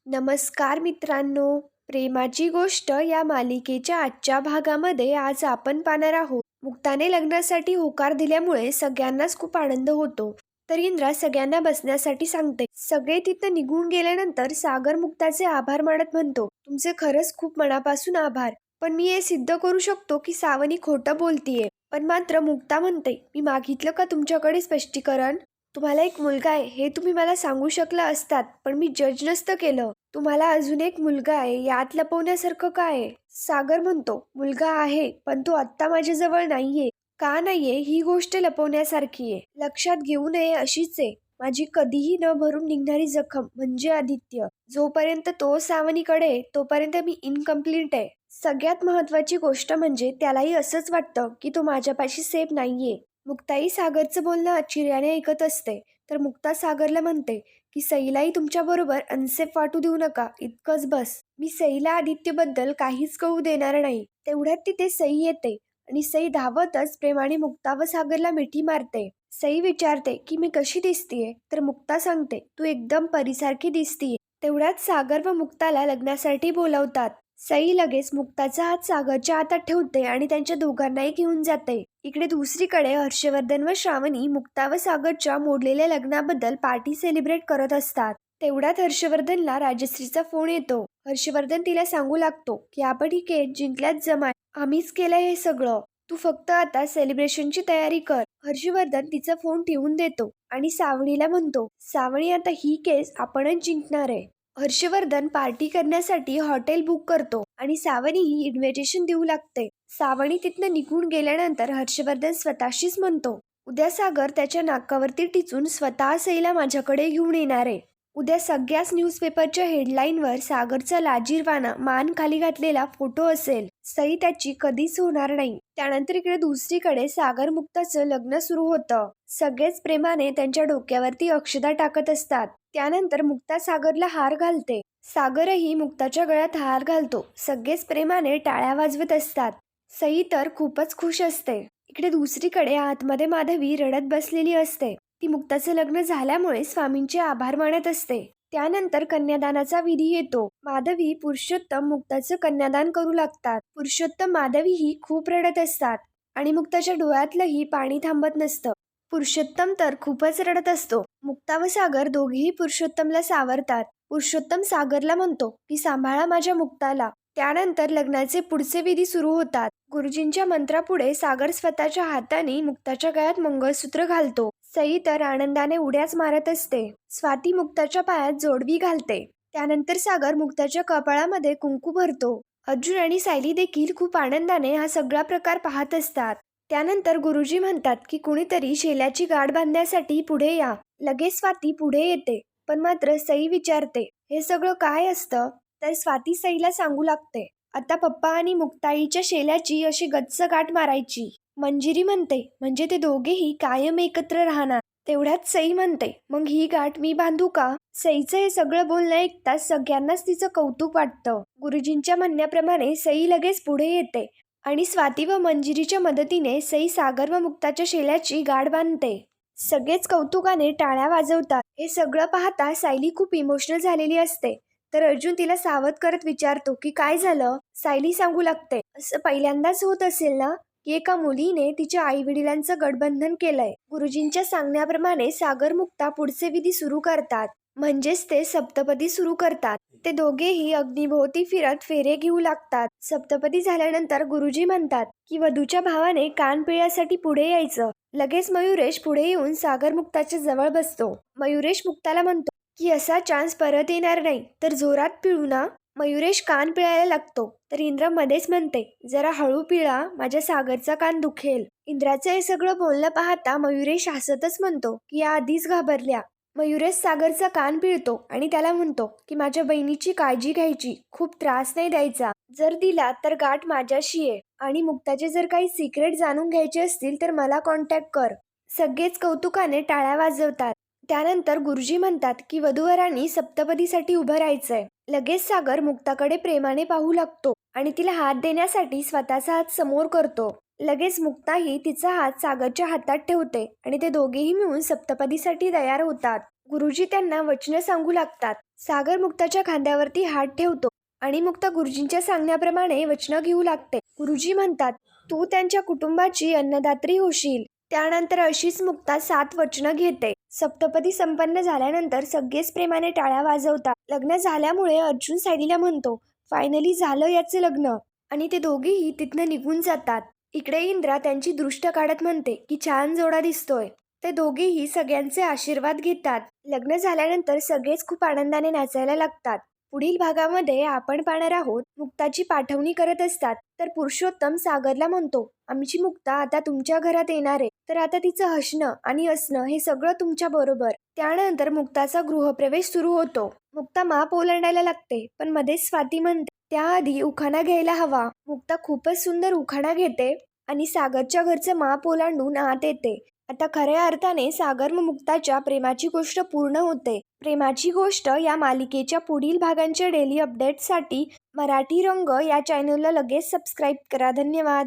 नमस्कार मित्रांनो. प्रेमाची गोष्ट या मालिकेच्या आजच्या भागामध्ये आज आपण पाहणार आहोत. मुक्ताने लग्नासाठी होकार दिल्यामुळे सगळ्यांनाच खूप आनंद होतो. तर इंद्रा सगळ्यांना बसण्यासाठी सांगते. सगळे तिथं निघून गेल्यानंतर सागर मुक्ताचे आभार मानत म्हणतो, तुमचे खरंच खूप मनापासून आभार. पण मी हे सिद्ध करू शकतो की सावनी खोटं बोलतीये. पण मात्र मुक्ता म्हणते, मी मागितलं का तुमच्याकडे स्पष्टीकरण? तुम्हाला एक मुलगा आहे हे तुम्ही मला सांगू शकला असतात, पण मी जज नसतं केलं. तुम्हाला अजून एक मुलगा आहे यात लपवण्यासारखं काय आहे? सागर म्हणतो, मुलगा आहे पण तो आत्ता माझ्याजवळ नाहीये. का नाहीये ही गोष्ट लपवण्यासारखी आहे. लक्षात घेऊ नये अशीच आहे. माझी कधीही न भरून निघणारी जखम म्हणजे आदित्य. जोपर्यंत तो सावनीकडे आहे, तोपर्यंत मी इनकम्प्लीट आहे. सगळ्यात महत्वाची गोष्ट म्हणजे त्यालाही असंच वाटतं की तो माझ्यापाशी सेफ नाहीये. मुक्ताई सागरचं बोलणं आश्चर्याने ऐकत असते. तर मुक्ता सागरला म्हणते की सईलाही तुमच्याबरोबर अनसेफ वाटू देऊ नका, इतकंच बस. मी सईला आदित्यबद्दल काहीच कळू देणार नाही. तेवढ्यात तिथे सई येते आणि सई धावतच प्रेमाने मुक्ता व सागरला मिठी मारते. सई विचारते की मी कशी दिसतीये? तर मुक्ता सांगते, तू एकदम परीसारखी दिसतीये. तेवढ्यात सागर व मुक्ताला लग्नासाठी बोलावतात. सई लगेच मुक्ताचा हात सागरच्या हातात ठेवते आणि त्यांच्या दोघांनाही घेऊन जाते. इकडे दुसरीकडे हर्षवर्धन व श्रावणी मुक्ता व सागरच्या मोडलेल्या लग्नाबद्दल पार्टी सेलिब्रेट करत असतात. तेवढ्यात हर्षवर्धनला राजश्रीचा फोन येतो. हर्षवर्धन तिला सांगू लागतो की आपण ही केस जिंकल्यात जमाय, आम्हीच केलंय हे सगळं. तू फक्त आता सेलिब्रेशनची तयारी कर. हर्षवर्धन तिचा फोन ठेवून देतो आणि सावणीला म्हणतो, सावणी आता ही केस आपणच जिंकणार आहे. हर्षवर्धन पार्टी करण्यासाठी हॉटेल बुक करतो आणि सावनी ही इन्व्हिटेशन देऊ लागते. सावनी तिथनं निघून गेल्यानंतर हर्षवर्धन स्वतःशीच म्हणतो, उद्या सागर त्याच्या नाकावरती टिचून स्वतः सईला माझ्याकडे घेऊन येणार आहे. उद्या सगळ्याच न्यूजपेपरच्या हेडलाईनवर सागरचा लाजीरवाना मान खाली घातलेला फोटो असेल. सई त्याची कधीच होणार नाही. त्यानंतर इकडे दुसरीकडे सागर मुक्ताचं लग्न सुरू होतं. सगळेच प्रेमाने त्यांच्या डोक्यावरती अक्षता टाकत असतात. त्यानंतर मुक्ता सागरला हार घालते. सागरही मुक्ताच्या गळ्यात हार घालतो. सगळेच प्रेमाने टाळ्या वाजवत असतात. सई तर खूपच खुश असते. इकडे दुसरीकडे आतमध्ये माधवी रडत बसलेली असते. ती मुक्ताचं लग्न झाल्यामुळे स्वामींचे आभार मानत असते. त्यानंतर कन्यादानाचा विधी येतो. माधवी पुरुषोत्तम मुक्ताचं कन्यादान करू लागतात. पुरुषोत्तम माधवीही खूप रडत असतात आणि मुक्ताच्या डोळ्यातलंही पाणी थांबत नसतं. पुरुषोत्तम तर खूपच रडत असतो. मुक्ता व सागर दोघेही पुरुषोत्तमला सावरतात. पुरुषोत्तम सागरला म्हणतो की सांभाळा माझ्या मुक्ताला. त्यानंतर लग्नाचे पुढचे विधी सुरू होतात. गुरुजींच्या मंत्रापुढे सागर स्वतःच्या हाताने मुक्ताच्या गळ्यात मंगळसूत्र घालतो. सई तर आनंदाने उड्याच मारत असते. स्वाती मुक्ताच्या पायात जोडवी घालते. त्यानंतर सागर मुक्ताच्या कपाळामध्ये कुंकू भरतो. अर्जुन आणि सायली देखील खूप आनंदाने हा सगळा प्रकार पाहत असतात. त्यानंतर गुरुजी म्हणतात की कुणीतरी शेल्याची गाठ बांधण्यासाठी पुढे या. लगेच स्वाती पुढे येते. पण मात्र सई विचारते, हे सगळं काय असतं? तर स्वाती सईला सांगू लागते, आता पप्पा आणि मुक्ताईच्या शेल्याची अशी गच्च गाठ मारायची. मंजिरी म्हणते, म्हणजे ते दोघेही कायम एकत्र राहणार. तेवढ्यात सई म्हणते, मग ही गाठ मी बांधू का? सईचं हे सगळं बोलणं ऐकताच सगळ्यांनाच तिचं कौतुक वाटतं. गुरुजींच्या म्हणण्याप्रमाणे सई लगेच पुढे येते आणि स्वाती व मंजिरीच्या मदतीने सई सागर व मुक्ताच्या शेल्याची गाठ बांधते. सगळेच कौतुकाने टाळ्या वाजवतात. हे सगळं पाहता सायली खूप इमोशनल झालेली असते. तर अर्जुन तिला सावध करत विचारतो की काय झालं? सायली सांगू लागते, असं पहिल्यांदाच होत असेल ना की एका मुलीने तिच्या आई वडिलांचं गठबंधन केलंय. गुरुजींच्या सांगण्याप्रमाणे सागर मुक्ता पुढचे विधी सुरू करतात. म्हणजेच ते सप्तपदी सुरू करतात. ते दोघेही अग्निभोवती फिरत फेरे घेऊ लागतात. सप्तपदी झाल्यानंतर गुरुजी म्हणतात की वधूच्या भावाने कान पिळ्यासाठी पुढे यायचं. लगेच मयुरेश पुढे येऊन सागर मुक्ताच्या जवळ बसतो. मयुरेश मुक्ताला म्हणतो की असा चान्स परत येणार नाही, तर जोरात पिळू ना. मयुरेश कान पिळायला लागतो. तर इंद्र मध्येच म्हणते, जरा हळू पिळा, माझ्या सागरचा कान दुखेल. इंद्राचं हे सगळं बोलणं पाहता मयुरेश हसतच म्हणतो की या आधीच घाबरल्या. मयुरेश सागरचा कान पिळतो आणि त्याला म्हणतो की माझ्या बहिणीची काळजी घ्यायची, खूप त्रास नाही द्यायचा. जर दिला तर गाठ माझ्याशी आहे आणि मुक्ताचे जर काही सिक्रेट जाणून घ्यायचे असतील तर मला कॉन्टॅक्ट कर. सगळेच कौतुकाने टाळ्या वाजवतात. त्यानंतर गुरुजी म्हणतात की वधूवरांनी सप्तपदीसाठी उभं राहायचंय. लगेच सागर मुक्ताकडे प्रेमाने पाहू लागतो आणि तिला हात देण्यासाठी स्वतःचा हात समोर करतो. लगेच मुक्ताही तिचा हात सागरच्या हातात ठेवते आणि ते दोघेही मिळून सप्तपदीसाठी तयार होतात. गुरुजी त्यांना वचनं सांगू लागतात. सागर मुक्ताच्या खांद्यावरती हात ठेवतो आणि मुक्ता गुरुजींच्या सांगण्याप्रमाणे वचनं घेऊ लागते. गुरुजी म्हणतात, तू त्यांच्या कुटुंबाची अन्नदात्री होशील. त्यानंतर अशीच मुक्ता 7 वचनं घेते. सप्तपदी संपन्न झाल्यानंतर सगळेच प्रेमाने टाळ्या वाजवतात. लग्न झाल्यामुळे अर्जुन सायलीला म्हणतो, फायनली झालं याचं लग्न. आणि ते दोघेही तिथनं निघून जातात. इकडे इंद्रा त्यांची दृष्ट काढत म्हणते की छान जोडा दिसतोय. ते दोघेही सगळ्यांचे आशीर्वाद घेतात. लग्न झाल्यानंतर सगळेच खूप आनंदाने नाचायला लागतात. पुढील भागामध्ये आपण पाहणार आहोत, मुक्ताची पाठवणी करत असतात तर पुरुषोत्तम सागरला म्हणतो, आमची मुक्ता आता तुमच्या घरात येणार आहे, तर आता तिचं हसणं आणि असणं हे सगळं तुमच्या बरोबर. त्यानंतर मुक्ताचा गृहप्रवेश सुरू होतो. मुक्ता माप ओलांडायला लागते, पण मध्येच स्वाती म्हणते, त्याआधी उखाणा घ्यायला हवा. मुक्ता खूपच सुंदर उखाणा घेते आणि सागरच्या घरचं माप ओलांडून आत येते. आता खऱ्या अर्थाने सागर व मुक्ताच्या प्रेमाची गोष्ट पूर्ण होते. प्रेमाची गोष्ट या मालिकेच्या पुढील भागांच्या डेली अपडेट्ससाठी मराठी रंग या चॅनलला लगेच सबस्क्राईब करा. धन्यवाद.